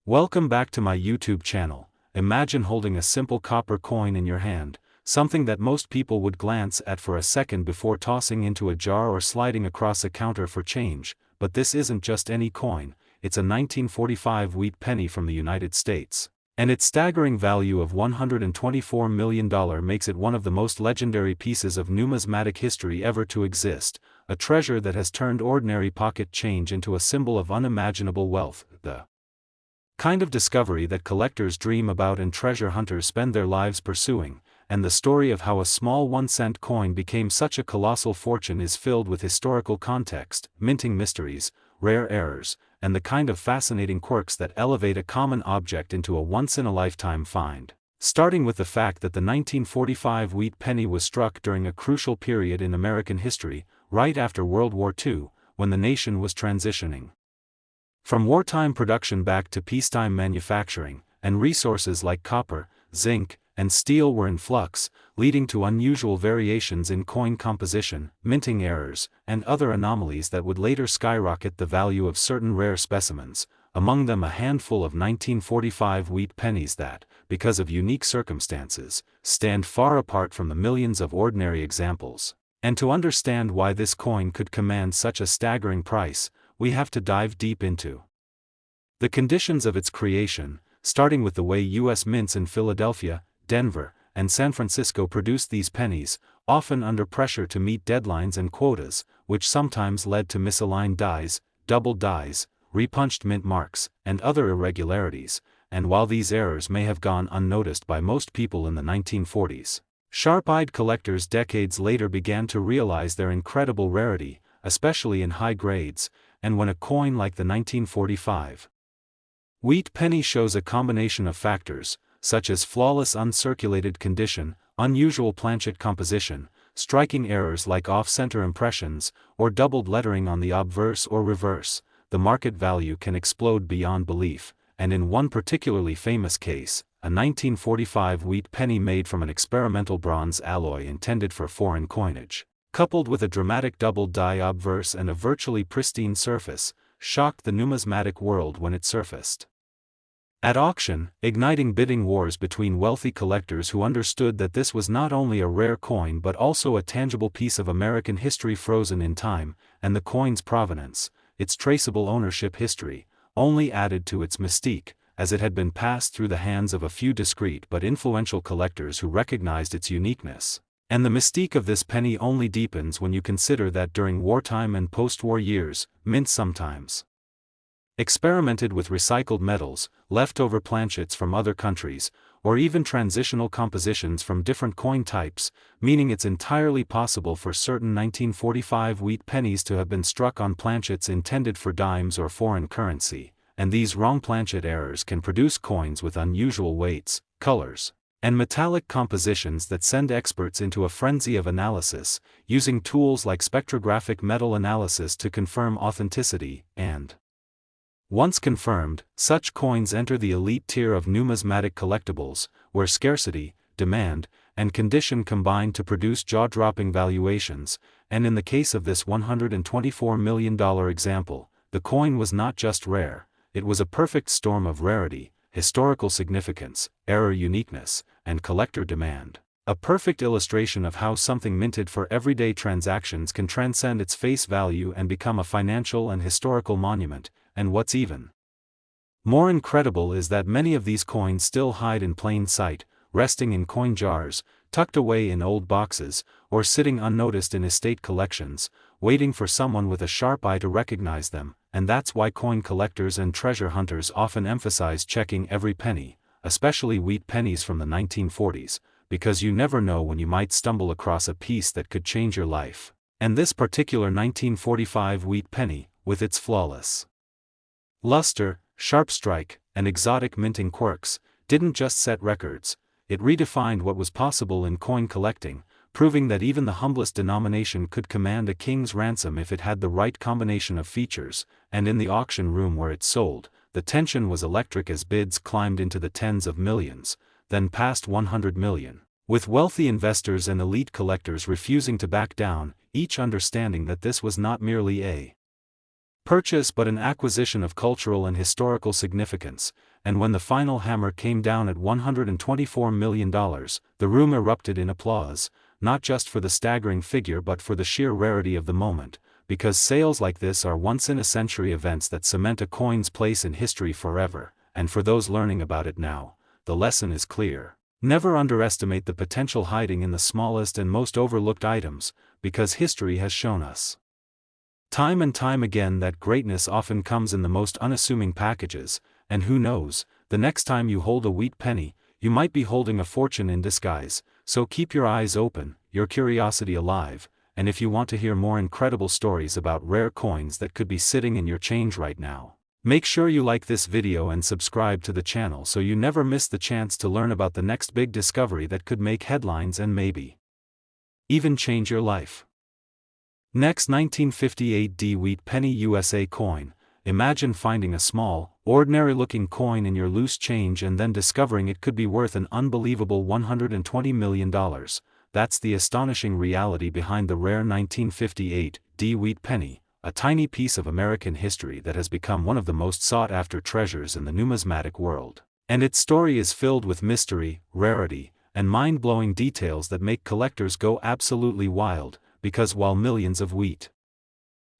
Welcome back to my YouTube channel. Imagine holding a simple copper coin in your hand, something that most people would glance at for a second before tossing into a jar or sliding across a counter for change, but this isn't just any coin, it's a 1945 wheat penny from the United States. And its staggering value of $124 million makes it one of the most legendary pieces of numismatic history ever to exist, a treasure that has turned ordinary pocket change into a symbol of unimaginable wealth, the kind of discovery that collectors dream about and treasure hunters spend their lives pursuing, and the story of how a small 1-cent coin became such a colossal fortune is filled with historical context, minting mysteries, rare errors, and the kind of fascinating quirks that elevate a common object into a once-in-a-lifetime find. Starting with the fact that the 1945 wheat penny was struck during a crucial period in American history, right after World War II, when the nation was transitioning from wartime production back to peacetime manufacturing, and resources like copper, zinc, and steel were in flux, leading to unusual variations in coin composition, minting errors, and other anomalies that would later skyrocket the value of certain rare specimens, among them a handful of 1945 wheat pennies that, because of unique circumstances, stand far apart from the millions of ordinary examples. And to understand why this coin could command such a staggering price, we have to dive deep into the conditions of its creation, starting with the way U.S. mints in Philadelphia, Denver, and San Francisco produced these pennies, often under pressure to meet deadlines and quotas, which sometimes led to misaligned dies, double dies, repunched mint marks, and other irregularities, and while these errors may have gone unnoticed by most people in the 1940s, sharp-eyed collectors decades later began to realize their incredible rarity, especially in high grades, and when a coin like the 1945 wheat penny shows a combination of factors, such as flawless uncirculated condition, unusual planchet composition, striking errors like off-center impressions, or doubled lettering on the obverse or reverse, the market value can explode beyond belief, and in one particularly famous case, a 1945 wheat penny made from an experimental bronze alloy intended for foreign coinage, coupled with a dramatic double die obverse and a virtually pristine surface, shocked the numismatic world when it surfaced at auction, igniting bidding wars between wealthy collectors who understood that this was not only a rare coin but also a tangible piece of American history frozen in time, and the coin's provenance, its traceable ownership history, only added to its mystique, as it had been passed through the hands of a few discreet but influential collectors who recognized its uniqueness. And the mystique of this penny only deepens when you consider that during wartime and post-war years, mints sometimes experimented with recycled metals, leftover planchets from other countries, or even transitional compositions from different coin types, meaning it's entirely possible for certain 1945 wheat pennies to have been struck on planchets intended for dimes or foreign currency, and these wrong planchet errors can produce coins with unusual weights, colors, and metallic compositions that send experts into a frenzy of analysis, using tools like spectrographic metal analysis to confirm authenticity, and once confirmed, such coins enter the elite tier of numismatic collectibles, where scarcity, demand, and condition combine to produce jaw-dropping valuations, and in the case of this $124 million example, the coin was not just rare, it was a perfect storm of rarity, historical significance, error uniqueness, and collector demand. A perfect illustration of how something minted for everyday transactions can transcend its face value and become a financial and historical monument, and what's even more incredible is that many of these coins still hide in plain sight, resting in coin jars, tucked away in old boxes, or sitting unnoticed in estate collections, waiting for someone with a sharp eye to recognize them, and that's why coin collectors and treasure hunters often emphasize checking every penny, especially wheat pennies from the 1940s, because you never know when you might stumble across a piece that could change your life. And this particular 1945 wheat penny, with its flawless luster, sharp strike, and exotic minting quirks, didn't just set records, it redefined what was possible in coin collecting, proving that even the humblest denomination could command a king's ransom if it had the right combination of features, and in the auction room where it sold, the tension was electric as bids climbed into the tens of millions, then past 100 million, with wealthy investors and elite collectors refusing to back down, each understanding that this was not merely a purchase but an acquisition of cultural and historical significance, and when the final hammer came down at $124 million, the room erupted in applause, not just for the staggering figure but for the sheer rarity of the moment, because sales like this are once-in-a-century events that cement a coin's place in history forever, and for those learning about it now, the lesson is clear. Never underestimate the potential hiding in the smallest and most overlooked items, because history has shown us time and time again that greatness often comes in the most unassuming packages, and who knows, the next time you hold a wheat penny, you might be holding a fortune in disguise. So keep your eyes open, your curiosity alive, and if you want to hear more incredible stories about rare coins that could be sitting in your change right now, make sure you like this video and subscribe to the channel so you never miss the chance to learn about the next big discovery that could make headlines and maybe even change your life. Next, 1958 D Wheat Penny USA coin. Imagine finding a small, ordinary-looking coin in your loose change and then discovering it could be worth an unbelievable $120 million. That's the astonishing reality behind the rare 1958 D Wheat Penny, a tiny piece of American history that has become one of the most sought-after treasures in the numismatic world. And its story is filled with mystery, rarity, and mind-blowing details that make collectors go absolutely wild, because while millions of wheat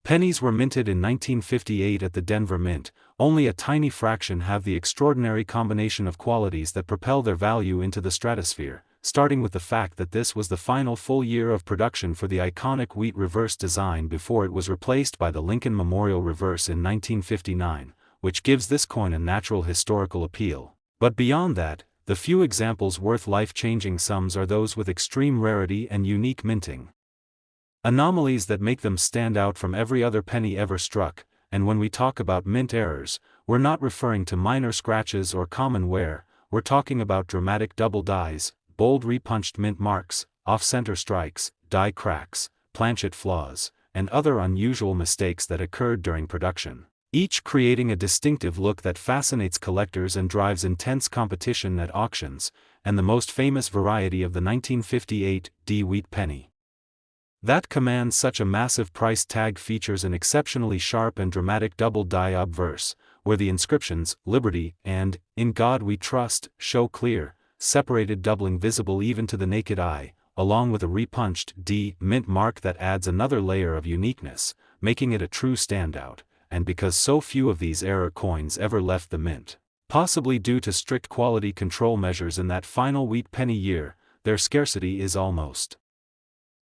pennies were minted in 1958 at the Denver Mint, only a tiny fraction have the extraordinary combination of qualities that propel their value into the stratosphere, starting with the fact that this was the final full year of production for the iconic wheat reverse design before it was replaced by the Lincoln Memorial reverse in 1959, which gives this coin a natural historical appeal. But beyond that, the few examples worth life-changing sums are those with extreme rarity and unique minting anomalies that make them stand out from every other penny ever struck. And when we talk about mint errors, we're not referring to minor scratches or common wear, we're talking about dramatic double dies, bold repunched mint marks, off-center strikes, die cracks, planchet flaws, and other unusual mistakes that occurred during production, each creating a distinctive look that fascinates collectors and drives intense competition at auctions. And the most famous variety of the 1958 D Wheat Penny that commands such a massive price tag features an exceptionally sharp and dramatic double die obverse, where the inscriptions, Liberty, and, In God We Trust, show clear, separated doubling visible even to the naked eye, along with a repunched D mint mark that adds another layer of uniqueness, making it a true standout. And because so few of these error coins ever left the mint, possibly due to strict quality control measures in that final wheat penny year, their scarcity is almost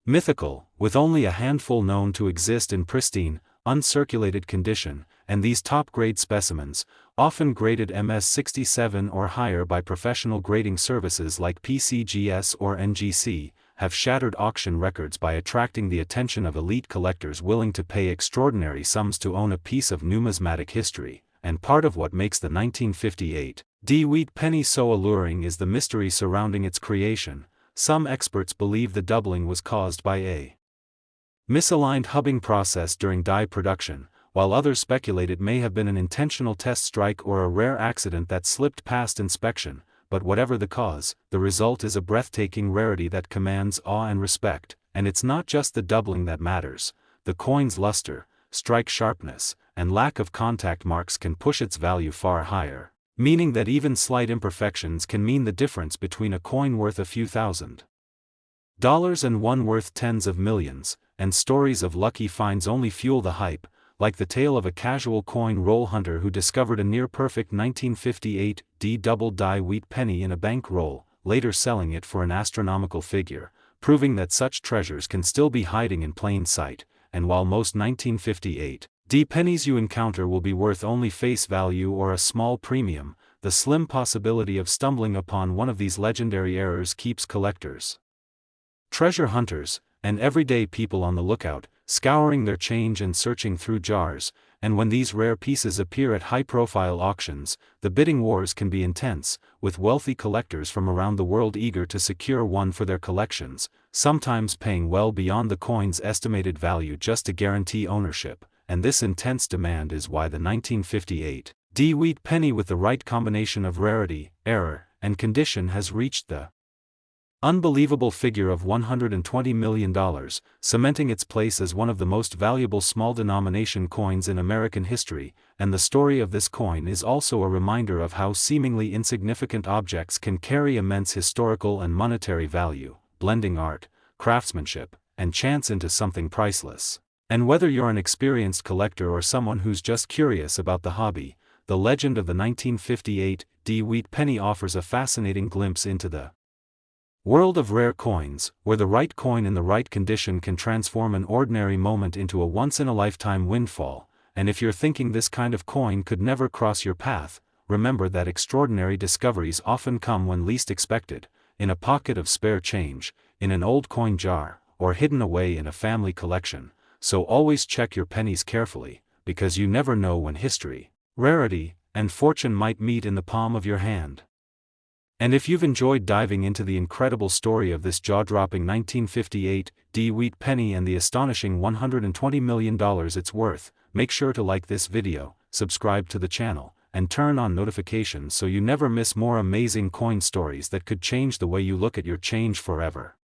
mythical, with only a handful known to exist in pristine, uncirculated condition. And these top-grade specimens, often graded MS67 or higher by professional grading services like PCGS or NGC, have shattered auction records by attracting the attention of elite collectors willing to pay extraordinary sums to own a piece of numismatic history. And part of what makes the 1958 D Wheat Penny so alluring is the mystery surrounding its creation. Some experts believe the doubling was caused by a misaligned hubbing process during die production, while others speculate it may have been an intentional test strike or a rare accident that slipped past inspection. But whatever the cause, the result is a breathtaking rarity that commands awe and respect. And it's not just the doubling that matters. The coin's luster, strike sharpness, and lack of contact marks can push its value far higher, meaning that even slight imperfections can mean the difference between a coin worth a few $1,000s and one worth tens of millions. And stories of lucky finds only fuel the hype, like the tale of a casual coin roll hunter who discovered a near-perfect 1958 D double die wheat penny in a bank roll, later selling it for an astronomical figure, proving that such treasures can still be hiding in plain sight. And while most 1958 D pennies you encounter will be worth only face value or a small premium, the slim possibility of stumbling upon one of these legendary errors keeps collectors, treasure hunters, and everyday people on the lookout, scouring their change and searching through jars. And when these rare pieces appear at high-profile auctions, the bidding wars can be intense, with wealthy collectors from around the world eager to secure one for their collections, sometimes paying well beyond the coin's estimated value just to guarantee ownership. And this intense demand is why the 1958 D Wheat Penny with the right combination of rarity, error, and condition has reached the unbelievable figure of $120 million, cementing its place as one of the most valuable small-denomination coins in American history, and the story of this coin is also a reminder of how seemingly insignificant objects can carry immense historical and monetary value, blending art, craftsmanship, and chance into something priceless. And whether you're an experienced collector or someone who's just curious about the hobby, the legend of the 1958 DeWitt penny offers a fascinating glimpse into the world of rare coins, where the right coin in the right condition can transform an ordinary moment into a once-in-a-lifetime windfall. And if you're thinking this kind of coin could never cross your path, remember that extraordinary discoveries often come when least expected, in a pocket of spare change, in an old coin jar, or hidden away in a family collection. So always check your pennies carefully, because you never know when history, rarity, and fortune might meet in the palm of your hand. And if you've enjoyed diving into the incredible story of this jaw-dropping 1958 DeWitt penny and the astonishing $120 million it's worth, make sure to like this video, subscribe to the channel, and turn on notifications so you never miss more amazing coin stories that could change the way you look at your change forever.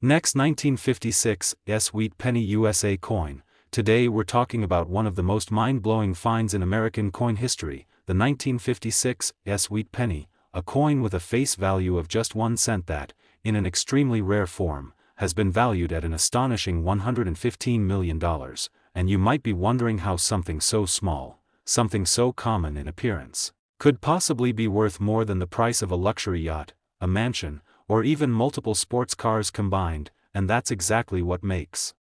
Next, 1956 DeWitt penny USA coin. Today we're talking about one of the most mind-blowing finds in American coin history, the 1956 DeWitt penny, a coin with a face value of just 1 cent that, in an extremely rare form, has been valued at an astonishing $115 million, and you might be wondering how something so small, something so common in appearance, could possibly be worth more than the price of a luxury yacht, a mansion, or even multiple sports cars combined, and that's exactly what makes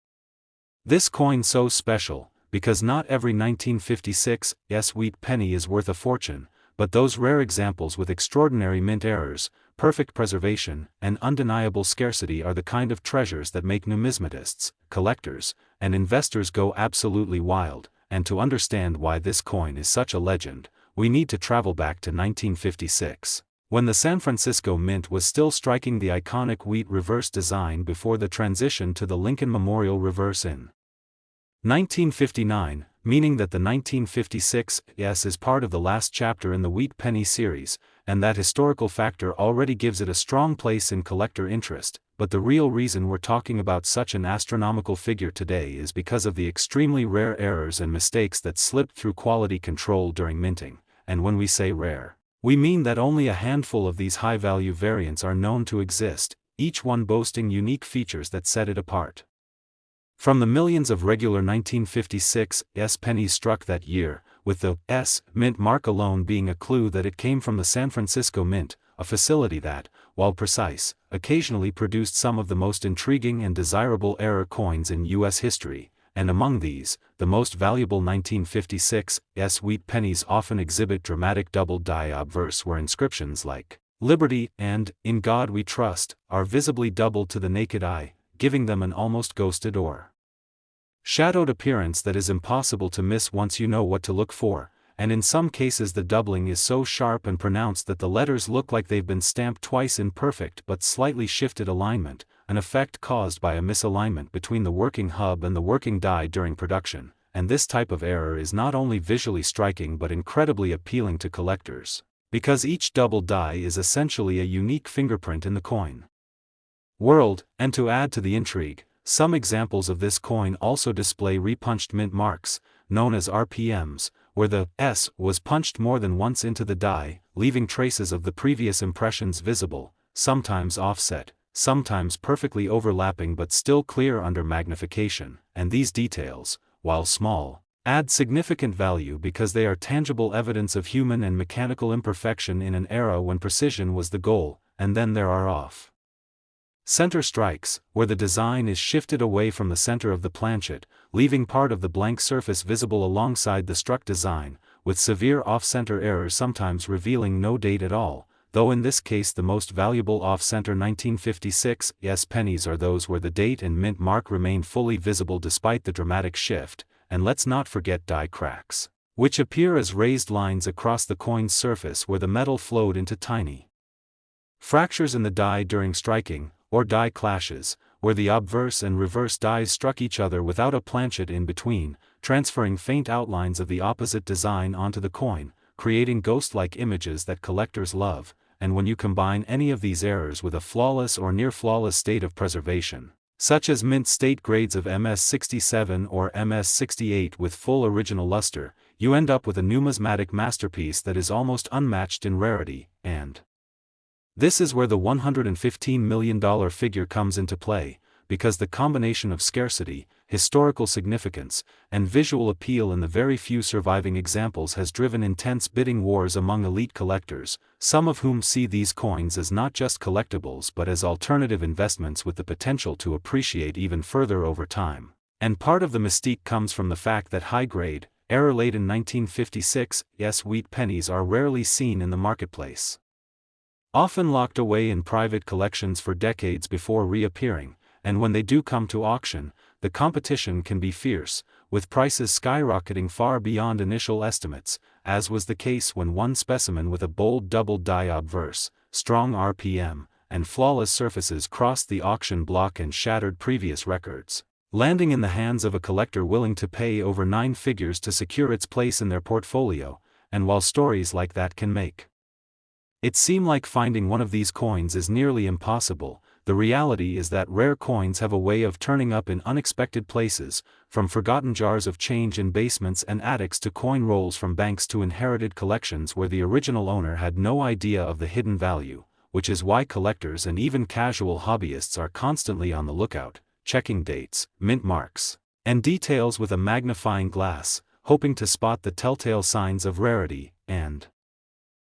this coin so special, because not every 1956 DeWitt penny is worth a fortune, but those rare examples with extraordinary mint errors, perfect preservation, and undeniable scarcity are the kind of treasures that make numismatists, collectors, and investors go absolutely wild. And to understand why this coin is such a legend, we need to travel back to 1956, when the San Francisco Mint was still striking the iconic wheat reverse design before the transition to the Lincoln Memorial reverse in 1959, meaning that the 1956 is part of the last chapter in the Wheat Penny series, and that historical factor already gives it a strong place in collector interest. But the real reason we're talking about such an astronomical figure today is because of the extremely rare errors and mistakes that slipped through quality control during minting. And when we say rare, we mean that only a handful of these high-value variants are known to exist, each one boasting unique features that set it apart. From the millions of regular 1956 pennies struck that year, with the S mint mark alone being a clue that it came from the San Francisco Mint, a facility that, while precise, occasionally produced some of the most intriguing and desirable error coins in U.S. history, and among these, the most valuable 1956 DeWitt pennies often exhibit dramatic double-die obverse where inscriptions like "Liberty" and "In God We Trust" are visibly doubled to the naked eye, giving them an almost ghosted or shadowed appearance that is impossible to miss once you know what to look for, and in some cases the doubling is so sharp and pronounced that the letters look like they've been stamped twice in perfect but slightly shifted alignment, an effect caused by a misalignment between the working hub and the working die during production. And this type of error is not only visually striking but incredibly appealing to collectors, because each double die is essentially a unique fingerprint in the coin world. And to add to the intrigue, some examples of this coin also display repunched mint marks, known as RPMs, where the S was punched more than once into the die, leaving traces of the previous impressions visible, sometimes offset, sometimes perfectly overlapping but still clear under magnification. And these details, while small, add significant value because they are tangible evidence of human and mechanical imperfection in an era when precision was the goal. And then there are off center strikes, where the design is shifted away from the center of the planchet, leaving part of the blank surface visible alongside the struck design, with severe off-center errors sometimes revealing no date at all, though in this case the most valuable off-center 1956 pennies are those where the date and mint mark remain fully visible despite the dramatic shift. And let's not forget die cracks, which appear as raised lines across the coin's surface where the metal flowed into tiny fractures in the die during striking, or die clashes, where the obverse and reverse dies struck each other without a planchet in between, transferring faint outlines of the opposite design onto the coin, creating ghost-like images that collectors love. and when you combine any of these errors with a flawless or near-flawless state of preservation, such as mint state grades of MS67 or MS68 with full original luster, you end up with a numismatic masterpiece that is almost unmatched in rarity, and this is where the $115 million figure comes into play, because the combination of scarcity, historical significance, and visual appeal in the very few surviving examples has driven intense bidding wars among elite collectors, some of whom see these coins as not just collectibles but as alternative investments with the potential to appreciate even further over time. And part of the mystique comes from the fact that high-grade, era-late in 1956, wheat pennies are rarely seen in the marketplace. Often locked away in private collections for decades before reappearing, and when they do come to auction, the competition can be fierce, with prices skyrocketing far beyond initial estimates, as was the case when one specimen with a bold double-die obverse, strong RPM, and flawless surfaces crossed the auction block and shattered previous records, landing in the hands of a collector willing to pay over 9 figures to secure its place in their portfolio. And while stories like that can make it seem like finding one of these coins is nearly impossible, the reality is that rare coins have a way of turning up in unexpected places, from forgotten jars of change in basements and attics to coin rolls from banks to inherited collections where the original owner had no idea of the hidden value, which is why collectors and even casual hobbyists are constantly on the lookout, checking dates, mint marks, and details with a magnifying glass, hoping to spot the telltale signs of rarity. And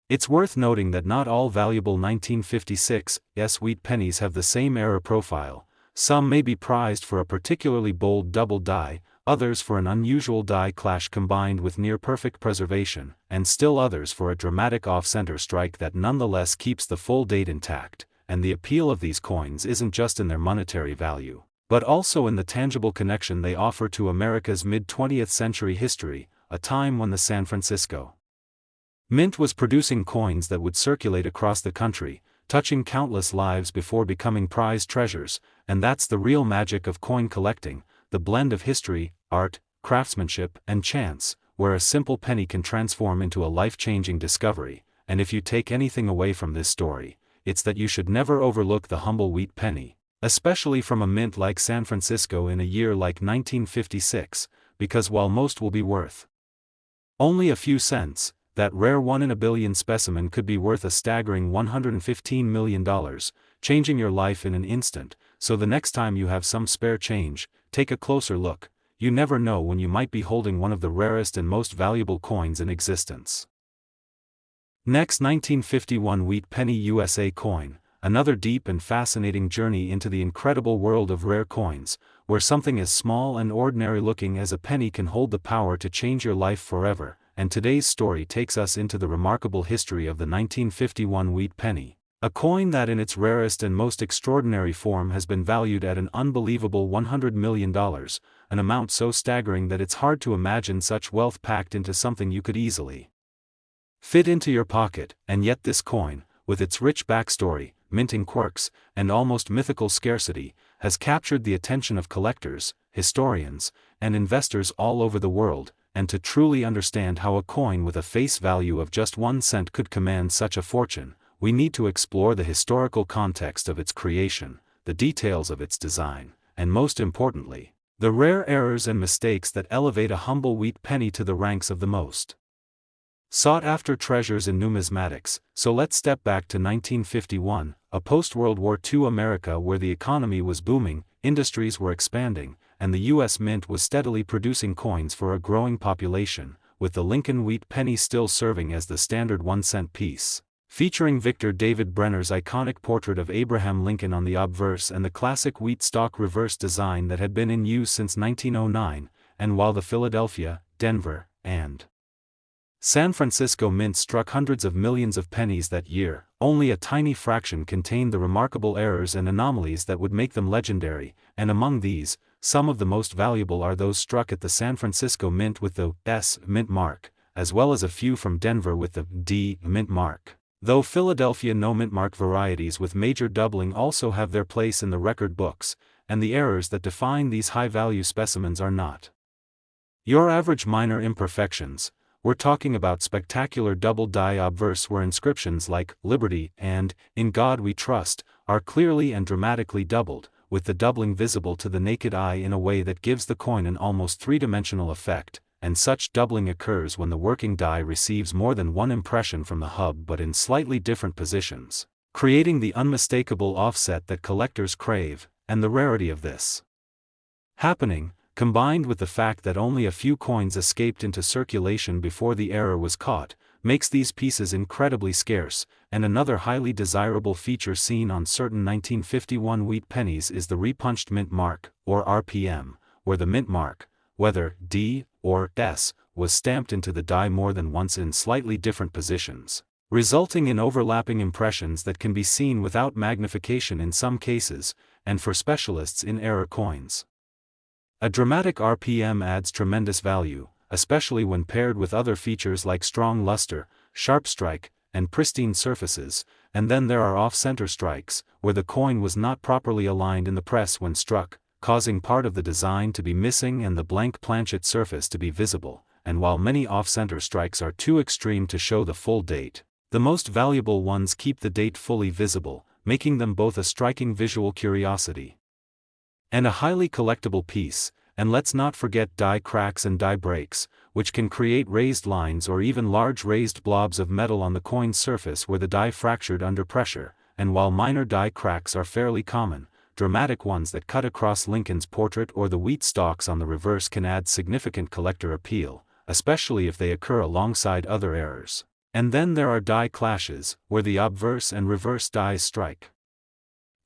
it's worth noting that not all valuable 1956 wheat pennies have the same error profile. Some may be prized for a particularly bold double die, others for an unusual die clash combined with near-perfect preservation, and still others for a dramatic off-center strike that nonetheless keeps the full date intact. And the appeal of these coins isn't just in their monetary value, but also in the tangible connection they offer to America's mid-20th century history, a time when the San Francisco Mint was producing coins that would circulate across the country, touching countless lives before becoming prized treasures. And that's the real magic of coin collecting, the blend of history, art, craftsmanship, and chance, where a simple penny can transform into a life-changing discovery. And if you take anything away from this story, it's that you should never overlook the humble wheat penny, especially from a mint like San Francisco in a year like 1956, because while most will be worth only a few cents, that rare 1 in a billion specimen could be worth a staggering $115 million, changing your life in an instant. So the next time you have some spare change, take a closer look. You never know when you might be holding one of the rarest and most valuable coins in existence. Next, 1951 wheat penny USA coin, another deep and fascinating journey into the incredible world of rare coins, where something as small and ordinary looking as a penny can hold the power to change your life forever. And today's story takes us into the remarkable history of the 1951 wheat penny, a coin that in its rarest and most extraordinary form has been valued at an unbelievable $100 million, an amount so staggering that it's hard to imagine such wealth packed into something you could easily fit into your pocket. And yet this coin, with its rich backstory, minting quirks, and almost mythical scarcity, has captured the attention of collectors, historians, and investors all over the world. And to truly understand how a coin with a face value of just 1 cent could command such a fortune, we need to explore the historical context of its creation, the details of its design, and most importantly, the rare errors and mistakes that elevate a humble wheat penny to the ranks of the most sought-after treasures in numismatics. So let's step back to 1951, a post-World War II America where the economy was booming, industries were expanding, and the U.S. Mint was steadily producing coins for a growing population, with the Lincoln wheat penny still serving as the standard 1-cent piece, featuring Victor David Brenner's iconic portrait of Abraham Lincoln on the obverse and the classic wheat stalk reverse design that had been in use since 1909. And while the Philadelphia, Denver, and San Francisco Mint struck hundreds of millions of pennies that year, only a tiny fraction contained the remarkable errors and anomalies that would make them legendary. And among these, some of the most valuable are those struck at the San Francisco Mint with the S mint mark, as well as a few from Denver with the D mint mark. Though Philadelphia no mint mark varieties with major doubling also have their place in the record books, and the errors that define these high-value specimens are not your average minor imperfections. we're talking about spectacular double die obverse where inscriptions like "Liberty" and "In God We Trust" are clearly and dramatically doubled, with the doubling visible to the naked eye in a way that gives the coin an almost three-dimensional effect, and such doubling occurs when the working die receives more than one impression from the hub but in slightly different positions, creating the unmistakable offset that collectors crave, and the rarity of this happening, combined with the fact that only a few coins escaped into circulation before the error was caught, makes these pieces incredibly scarce. And another highly desirable feature seen on certain 1951 wheat pennies is the repunched mint mark, or RPM, where the mint mark, whether D or S, was stamped into the die more than once in slightly different positions, resulting in overlapping impressions that can be seen without magnification in some cases, and for specialists in error coins. A dramatic RPM adds tremendous value, especially when paired with other features like strong luster, sharp strike, and pristine surfaces. And then there are off-center strikes, where the coin was not properly aligned in the press when struck, causing part of the design to be missing and the blank planchet surface to be visible. And while many off-center strikes are too extreme to show the full date, the most valuable ones keep the date fully visible, making them both a striking visual curiosity and a highly collectible piece. And let's not forget die cracks and die breaks, which can create raised lines or even large raised blobs of metal on the coin's surface where the die fractured under pressure. And while minor die cracks are fairly common, dramatic ones that cut across Lincoln's portrait or the wheat stalks on the reverse can add significant collector appeal, especially if they occur alongside other errors. And then there are die clashes, where the obverse and reverse dies strike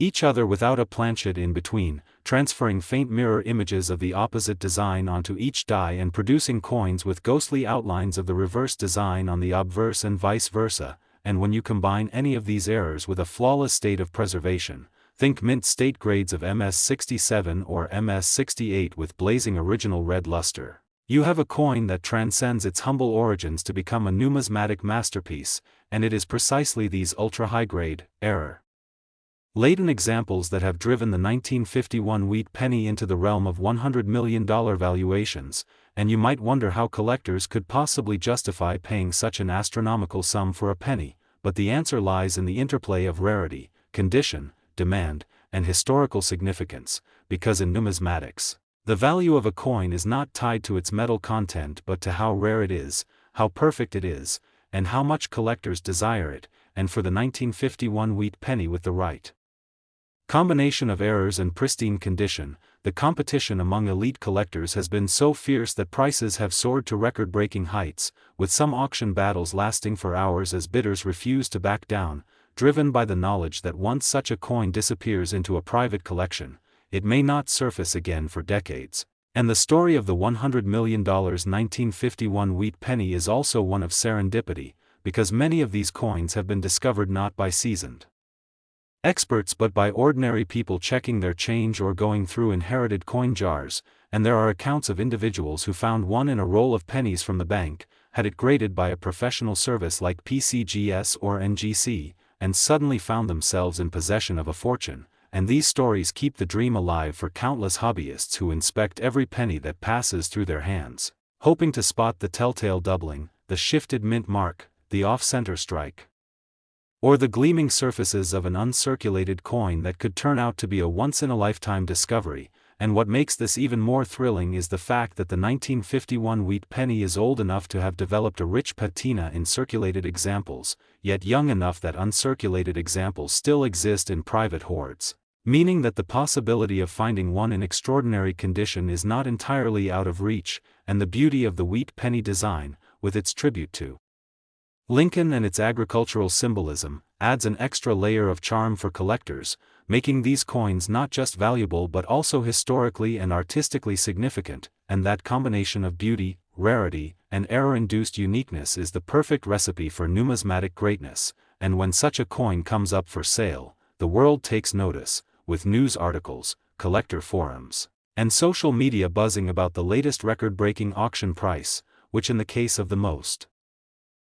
each other without a planchet in between, transferring faint mirror images of the opposite design onto each die and producing coins with ghostly outlines of the reverse design on the obverse and vice versa. And when you combine any of these errors with a flawless state of preservation, think mint state grades of MS67 or MS68 with blazing original red luster, you have a coin that transcends its humble origins to become a numismatic masterpiece. And it is precisely these ultra-high-grade, error-laden examples that have driven the 1951 wheat penny into the realm of $100 million valuations. And you might wonder how collectors could possibly justify paying such an astronomical sum for a penny, but the answer lies in the interplay of rarity, condition, demand, and historical significance, because in numismatics, the value of a coin is not tied to its metal content but to how rare it is, how perfect it is, and how much collectors desire it. And for the 1951 wheat penny with the right combination of errors and pristine condition, the competition among elite collectors has been so fierce that prices have soared to record-breaking heights, with some auction battles lasting for hours as bidders refuse to back down, driven by the knowledge that once such a coin disappears into a private collection, it may not surface again for decades. And the story of the $100 million 1951 wheat penny is also one of serendipity, because many of these coins have been discovered not by seasoned experts but by ordinary people checking their change or going through inherited coin jars. And there are accounts of individuals who found one in a roll of pennies from the bank, had it graded by a professional service like PCGS or NGC, and suddenly found themselves in possession of a fortune. And these stories keep the dream alive for countless hobbyists who inspect every penny that passes through their hands, hoping to spot the telltale doubling, the shifted mint mark, the off-center strike, or the gleaming surfaces of an uncirculated coin that could turn out to be a once-in-a-lifetime discovery. And what makes this even more thrilling is the fact that the 1951 wheat penny is old enough to have developed a rich patina in circulated examples, yet young enough that uncirculated examples still exist in private hoards, meaning that the possibility of finding one in extraordinary condition is not entirely out of reach. And the beauty of the wheat penny design, with its tribute to Lincoln and its agricultural symbolism, adds an extra layer of charm for collectors, making these coins not just valuable but also historically and artistically significant. And that combination of beauty, rarity, and error-induced uniqueness is the perfect recipe for numismatic greatness. And when such a coin comes up for sale, the world takes notice, with news articles, collector forums, and social media buzzing about the latest record-breaking auction price, which in the case of the most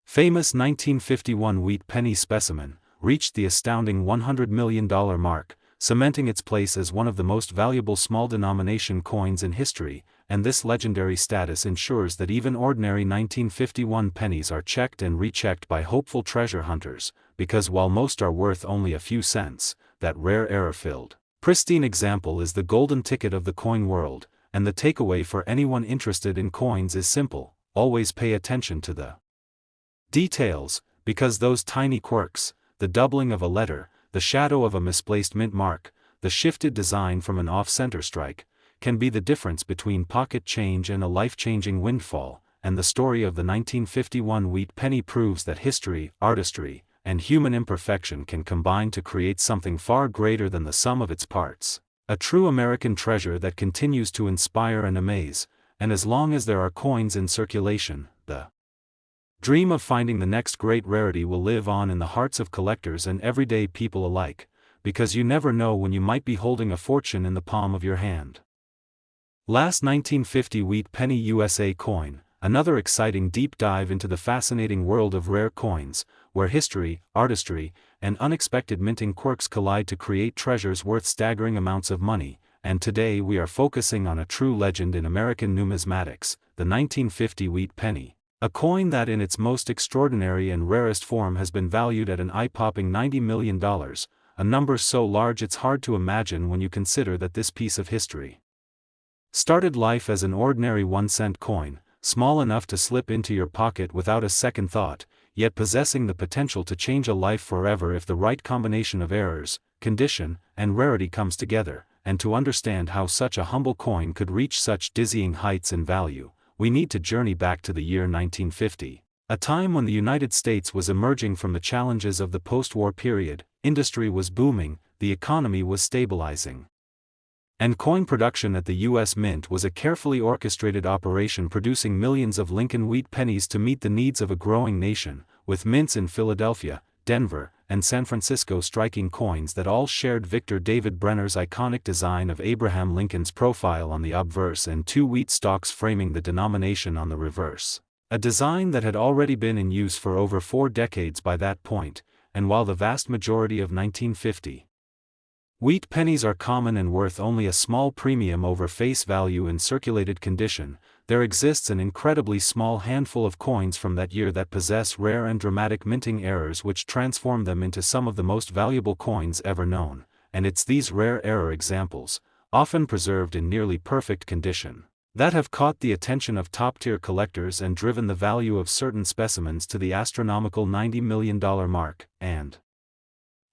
famous 1951 wheat penny specimen, reached the astounding $100 million mark, cementing its place as one of the most valuable small-denomination coins in history. and this legendary status ensures that even ordinary 1951 pennies are checked and rechecked by hopeful treasure hunters, because while most are worth only a few cents, that rare error-filled, pristine example is the golden ticket of the coin world, and the takeaway for anyone interested in coins is simple: always pay attention to the details, because those tiny quirks, the doubling of a letter, the shadow of a misplaced mint mark, the shifted design from an off-center strike, can be the difference between pocket change and a life-changing windfall, and the story of the 1951 wheat penny proves that history, artistry, and human imperfection can combine to create something far greater than the sum of its parts. A true American treasure that continues to inspire and amaze, and as long as there are coins in circulation, the dream of finding the next great rarity will live on in the hearts of collectors and everyday people alike, because you never know when you might be holding a fortune in the palm of your hand. Last 1950 wheat penny USA coin, another exciting deep dive into the fascinating world of rare coins, where history, artistry, and unexpected minting quirks collide to create treasures worth staggering amounts of money, and today we are focusing on a true legend in American numismatics, the 1950 wheat penny. A coin that in its most extraordinary and rarest form has been valued at an eye-popping $90 million, a number so large it's hard to imagine when you consider that this piece of history started life as an ordinary 1-cent coin, small enough to slip into your pocket without a second thought, yet possessing the potential to change a life forever if the right combination of errors, condition, and rarity comes together. And to understand how such a humble coin could reach such dizzying heights in value, we need to journey back to the year 1950, a time when the United States was emerging from the challenges of the post-war period, industry was booming, the economy was stabilizing, and coin production at the U.S. Mint was a carefully orchestrated operation producing millions of Lincoln wheat pennies to meet the needs of a growing nation, with mints in Philadelphia, Denver, and San Francisco striking coins that all shared Victor David Brenner's iconic design of Abraham Lincoln's profile on the obverse and 2 wheat stalks framing the denomination on the reverse. A design that had already been in use for over 4 decades by that point, and while the vast majority of 1950 wheat pennies are common and worth only a small premium over face value in circulated condition, there exists an incredibly small handful of coins from that year that possess rare and dramatic minting errors which transform them into some of the most valuable coins ever known, and it's these rare error examples, often preserved in nearly perfect condition, that have caught the attention of top-tier collectors and driven the value of certain specimens to the astronomical $90 million mark, and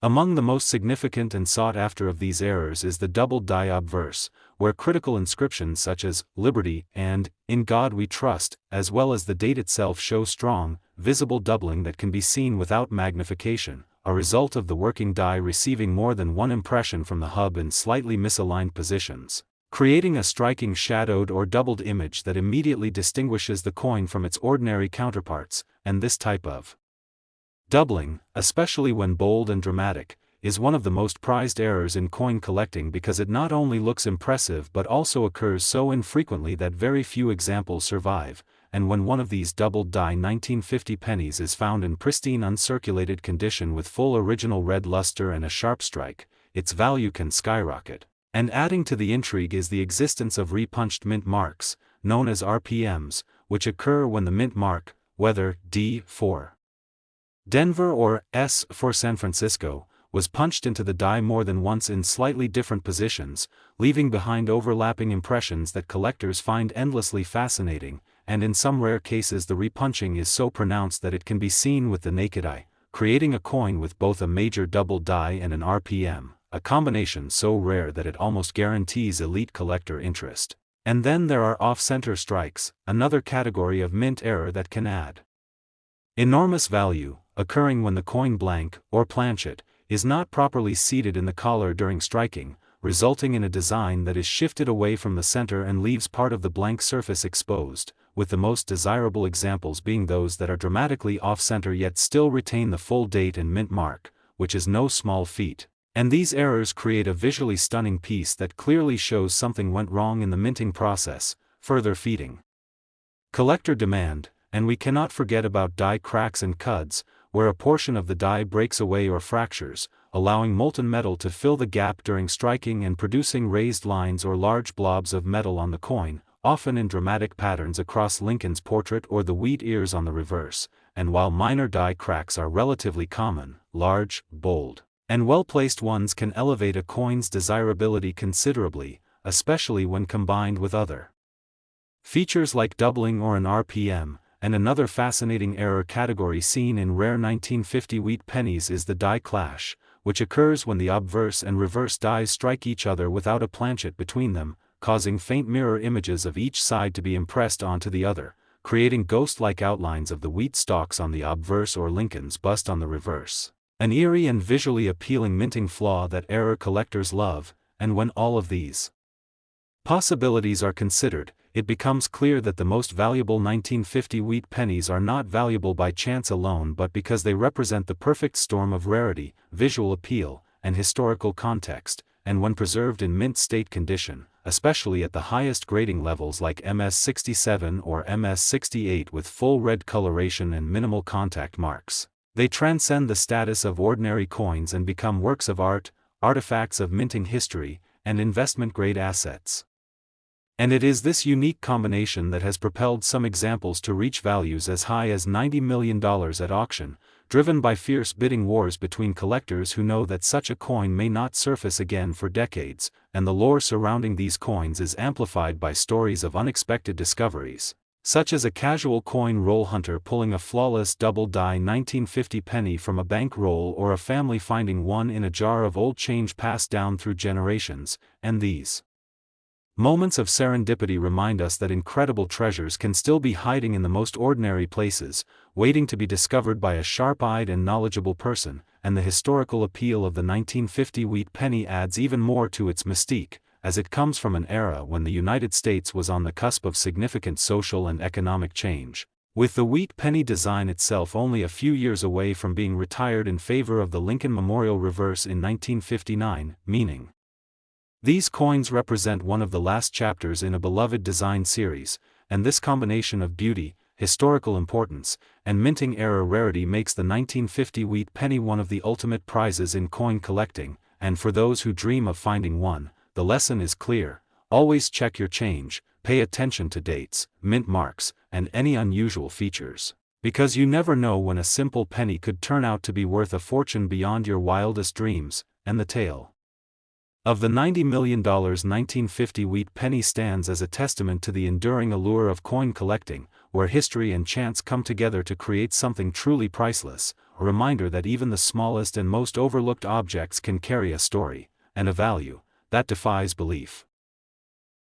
among the most significant and sought after of these errors is the doubled die obverse, where critical inscriptions such as "Liberty" and "In God We Trust," as well as the date itself show strong, visible doubling that can be seen without magnification, a result of the working die receiving more than one impression from the hub in slightly misaligned positions, creating a striking shadowed or doubled image that immediately distinguishes the coin from its ordinary counterparts, and this type of doubling, especially when bold and dramatic, is one of the most prized errors in coin collecting because it not only looks impressive but also occurs so infrequently that very few examples survive, and when one of these doubled die 1950 pennies is found in pristine uncirculated condition with full original red luster and a sharp strike, its value can skyrocket. And adding to the intrigue is the existence of repunched mint marks, known as RPMs, which occur when the mint mark, whether D for Denver or S for San Francisco, was punched into the die more than once in slightly different positions, leaving behind overlapping impressions that collectors find endlessly fascinating, and in some rare cases the repunching is so pronounced that it can be seen with the naked eye, creating a coin with both a major double die and an RPM, a combination so rare that it almost guarantees elite collector interest. And then there are off-center strikes, another category of mint error that can add enormous value, occurring when the coin blank, or planchet, is not properly seated in the collar during striking, resulting in a design that is shifted away from the center and leaves part of the blank surface exposed, with the most desirable examples being those that are dramatically off-center yet still retain the full date and mint mark, which is no small feat. And these errors create a visually stunning piece that clearly shows something went wrong in the minting process, further feeding collector demand. And we cannot forget about die cracks and cuds, where a portion of the die breaks away or fractures, allowing molten metal to fill the gap during striking and producing raised lines or large blobs of metal on the coin, often in dramatic patterns across Lincoln's portrait or the wheat ears on the reverse, and while minor die cracks are relatively common, large, bold, and well-placed ones can elevate a coin's desirability considerably, especially when combined with other features like doubling or an RPM. And another fascinating error category seen in rare 1950 wheat pennies is the die clash, which occurs when the obverse and reverse dies strike each other without a planchet between them, causing faint mirror images of each side to be impressed onto the other, creating ghost-like outlines of the wheat stalks on the obverse or Lincoln's bust on the reverse. An eerie and visually appealing minting flaw that error collectors love, and when all of these possibilities are considered, it becomes clear that the most valuable 1950 wheat pennies are not valuable by chance alone but because they represent the perfect storm of rarity, visual appeal, and historical context, and when preserved in mint state condition, especially at the highest grading levels like MS-67 or MS-68 with full red coloration and minimal contact marks, they transcend the status of ordinary coins and become works of art, artifacts of minting history, and investment-grade assets. And it is this unique combination that has propelled some examples to reach values as high as $90 million at auction, driven by fierce bidding wars between collectors who know that such a coin may not surface again for decades, and the lore surrounding these coins is amplified by stories of unexpected discoveries, such as a casual coin roll hunter pulling a flawless double-die 1950 penny from a bank roll or a family finding one in a jar of old change passed down through generations, and these moments of serendipity remind us that incredible treasures can still be hiding in the most ordinary places, waiting to be discovered by a sharp-eyed and knowledgeable person, and the historical appeal of the 1950 wheat penny adds even more to its mystique, as it comes from an era when the United States was on the cusp of significant social and economic change, with the wheat penny design itself only a few years away from being retired in favor of the Lincoln Memorial reverse in 1959, meaning these coins represent one of the last chapters in a beloved design series, and this combination of beauty, historical importance, and minting era rarity makes the 1950 wheat penny one of the ultimate prizes in coin collecting, and for those who dream of finding one, the lesson is clear: always check your change, pay attention to dates, mint marks, and any unusual features, because you never know when a simple penny could turn out to be worth a fortune beyond your wildest dreams. And the tale of the $90 million 1950 wheat penny stands as a testament to the enduring allure of coin collecting, where history and chance come together to create something truly priceless, a reminder that even the smallest and most overlooked objects can carry a story, and a value, that defies belief.